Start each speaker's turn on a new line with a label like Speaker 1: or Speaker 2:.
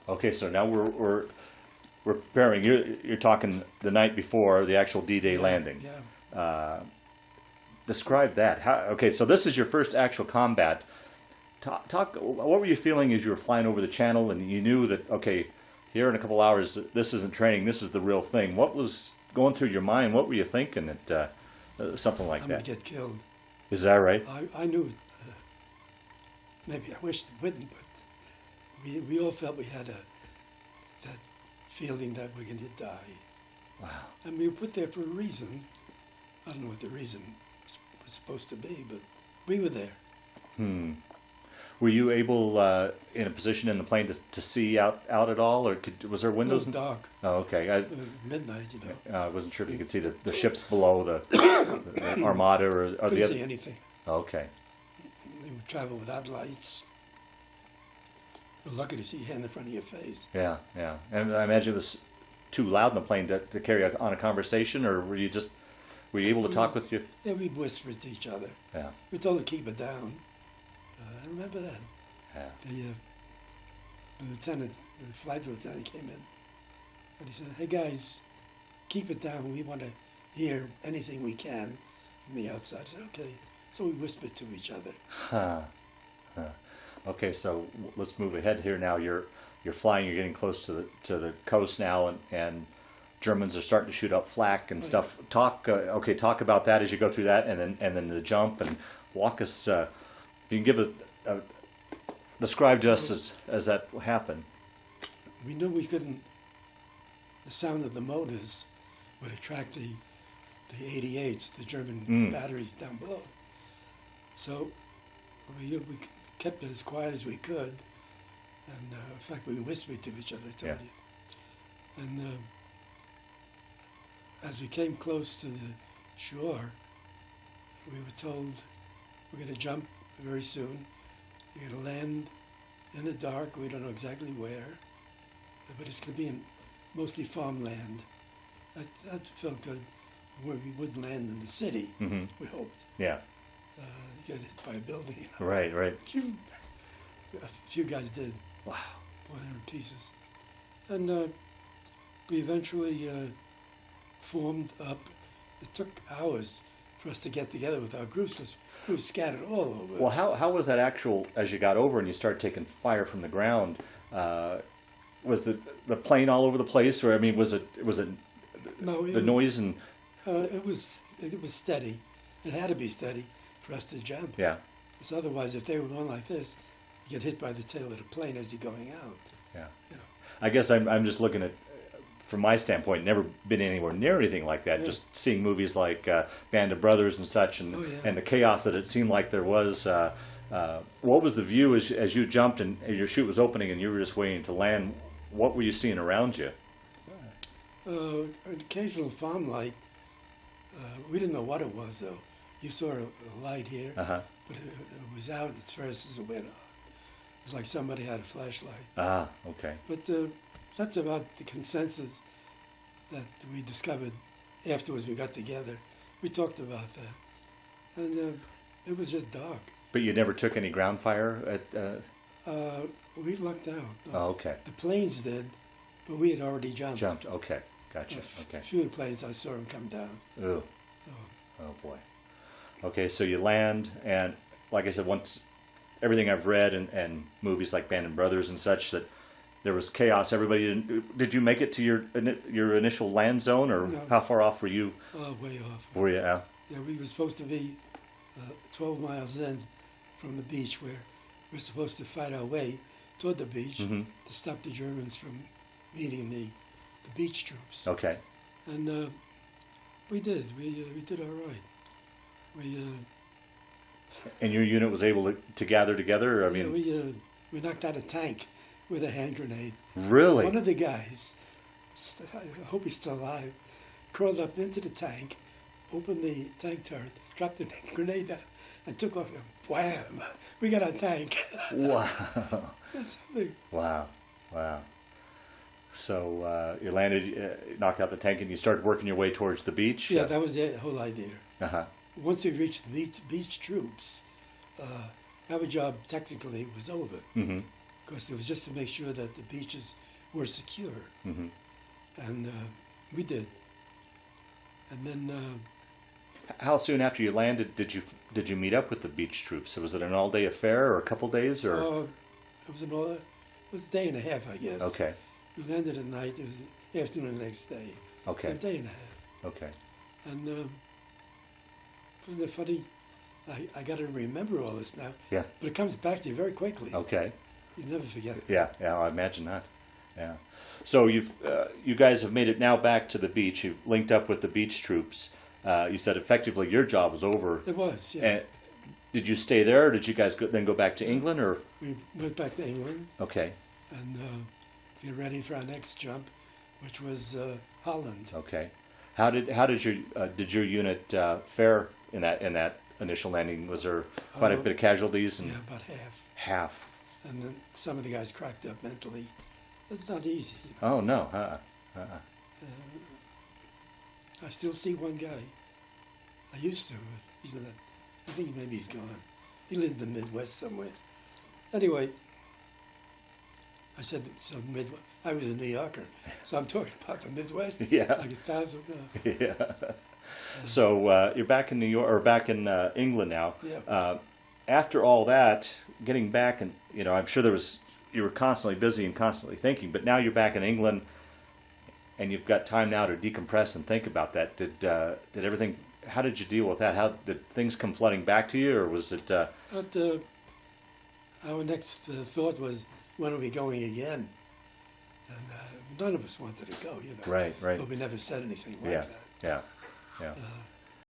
Speaker 1: Okay, so now we're preparing. You're talking the night before the actual D-Day landing.
Speaker 2: Yeah.
Speaker 1: Describe that. Okay, so this is your first actual combat. Talk. What were you feeling as you were flying over the channel and you knew that, okay, here in a couple hours, this isn't training, this is the real thing. What was going through your mind? What were you thinking at something like
Speaker 2: I'm
Speaker 1: that?
Speaker 2: going to get killed.
Speaker 1: Is that right?
Speaker 2: I knew it. Maybe I wished it wouldn't, but we all felt we had that feeling that we're going to die.
Speaker 1: Wow.
Speaker 2: And we were put there for a reason. I don't know what the reason was supposed to be, but we were there.
Speaker 1: Were you able, in a position in the plane, to see out at all, or was there windows?
Speaker 2: It was dark.
Speaker 1: Oh, okay.
Speaker 2: Midnight, you know.
Speaker 1: I wasn't sure if you could see the ships below the Armada or the
Speaker 2: Couldn't
Speaker 1: other.
Speaker 2: see anything.
Speaker 1: Okay.
Speaker 2: They would travel without lights. You're lucky to see a hand in front of your face.
Speaker 1: Yeah, yeah. And I imagine it was too loud in the plane to carry on a conversation, or were you able to talk with you?
Speaker 2: Yeah, we whispered to each other.
Speaker 1: Yeah.
Speaker 2: We were told to keep it down. I remember that.
Speaker 1: Yeah.
Speaker 2: The flight lieutenant came in and he said, "Hey guys, keep it down. We want to hear anything we can from the outside." I said, "Okay." So we whispered to each other.
Speaker 1: Okay, so let's move ahead here now. You're flying. You're getting close to the coast now, and Germans are starting to shoot up flak and stuff. Talk about that as you go through that, and then the jump, and walk us. You can give describe to us as that happened.
Speaker 2: We knew we couldn't. The sound of the motors would attract the 88s, the German batteries down below. So we kept it as quiet as we could, and in fact we whispered to each other. I told you. And as we came close to the shore, we were told we're going to jump very soon. You're going to land in the dark. We don't know exactly where, but it's going to be in mostly farmland. That felt good. Where we would land in the city, we hoped.
Speaker 1: Yeah.
Speaker 2: Get hit by a building. You know?
Speaker 1: Right.
Speaker 2: A few guys did.
Speaker 1: Wow.
Speaker 2: 100 pieces. And we eventually formed up. It took hours for us to get together with our groups because we were scattered all over.
Speaker 1: Well, how was that actual, as you got over and you started taking fire from the ground, was the plane all over the place, or I mean, was it
Speaker 2: no,
Speaker 1: the noise and...
Speaker 2: it was steady. It had to be steady for us to jump.
Speaker 1: Yeah.
Speaker 2: Because otherwise, if they were going like this, you get hit by the tail of the plane as you're going out.
Speaker 1: Yeah.
Speaker 2: You know.
Speaker 1: I guess I'm just looking at, from my standpoint, never been anywhere near anything like that. Yeah. Just seeing movies like Band of Brothers and such, and and the chaos that it seemed like there was. What was the view as you jumped and your chute was opening and you were just waiting to land? What were you seeing around you?
Speaker 2: An occasional farm light. We didn't know what it was, though. You saw a light here, but it was out as fast as it went on. It was like somebody had a flashlight.
Speaker 1: Ah, okay.
Speaker 2: But that's about the consensus that we discovered afterwards we got together. We talked about that. And it was just dark.
Speaker 1: But you never took any ground fire at...
Speaker 2: We lucked out.
Speaker 1: Oh, okay.
Speaker 2: The planes did, but we had already jumped.
Speaker 1: Jumped, okay. Gotcha, okay.
Speaker 2: A few of the planes I saw them come down.
Speaker 1: Ooh. Oh, boy. Okay, so you land, and like I said, once everything I've read and movies like Band of Brothers and such, that there was chaos. Everybody did you make it to your initial land zone, or
Speaker 2: no.
Speaker 1: How far off were you?
Speaker 2: Way off.
Speaker 1: Were you?
Speaker 2: Yeah, we were supposed to be 12 miles in from the beach, where we're supposed to fight our way toward the beach to stop the Germans from meeting the beach troops.
Speaker 1: Okay.
Speaker 2: And we did. We did all right.
Speaker 1: And your unit was able to gather together? I mean,
Speaker 2: we knocked out a tank with a hand grenade.
Speaker 1: Really?
Speaker 2: One of the guys, I hope he's still alive, crawled up into the tank, opened the tank turret, dropped the grenade down, and took off. And wham! We got a tank.
Speaker 1: Wow.
Speaker 2: That's something.
Speaker 1: Wow. So you landed, knocked out the tank, and you started working your way towards the beach?
Speaker 2: Yeah, that was the whole idea.
Speaker 1: Uh-huh.
Speaker 2: Once we reached the beach troops, our job technically was over. because it was just to make sure that the beaches were secure,
Speaker 1: Hmm.
Speaker 2: and we did. And then
Speaker 1: How soon after you landed did you meet up with the beach troops? Was it an all-day affair or a couple days or?
Speaker 2: it was a day and a half, I guess.
Speaker 1: Okay.
Speaker 2: We landed at night. It was the afternoon the next day.
Speaker 1: Okay.
Speaker 2: A day and a half.
Speaker 1: Okay.
Speaker 2: And wasn't it funny? I got to remember all this now.
Speaker 1: Yeah.
Speaker 2: But it comes back to you very quickly.
Speaker 1: Okay.
Speaker 2: You never forget it.
Speaker 1: Yeah. Yeah. I imagine that. Yeah. So you guys have made it now back to the beach. You've linked up with the beach troops. You said effectively your job was over.
Speaker 2: It was, yeah.
Speaker 1: And did you stay there, or did you guys then go back to England, or?
Speaker 2: We went back to England,
Speaker 1: Okay.
Speaker 2: and get ready for our next jump, which was Holland.
Speaker 1: Okay. How did your unit fare in that initial landing? Was there quite a bit of casualties? And
Speaker 2: Yeah, about half.
Speaker 1: half.
Speaker 2: And then some of the guys cracked up mentally. It's not easy. You know.
Speaker 1: Oh no.
Speaker 2: I still see one guy. I used to. He's not. I think maybe he's gone. He lived in the Midwest somewhere. Anyway, I said some Midwest. I was a New Yorker, so I'm talking about the Midwest.
Speaker 1: Yeah.
Speaker 2: Like 1,000.
Speaker 1: Yeah. So you're back in New York or back in England now.
Speaker 2: Yeah.
Speaker 1: After all that, getting back, and I'm sure you were constantly busy and constantly thinking. But now you're back in England, and you've got time now to decompress and think about that. Did everything? How did you deal with that? How did things come flooding back to you, or was it?
Speaker 2: But our next thought was, when are we going again? And none of us wanted to go,
Speaker 1: Right.
Speaker 2: But we never said anything like
Speaker 1: Yeah.
Speaker 2: that.
Speaker 1: Yeah. Yeah.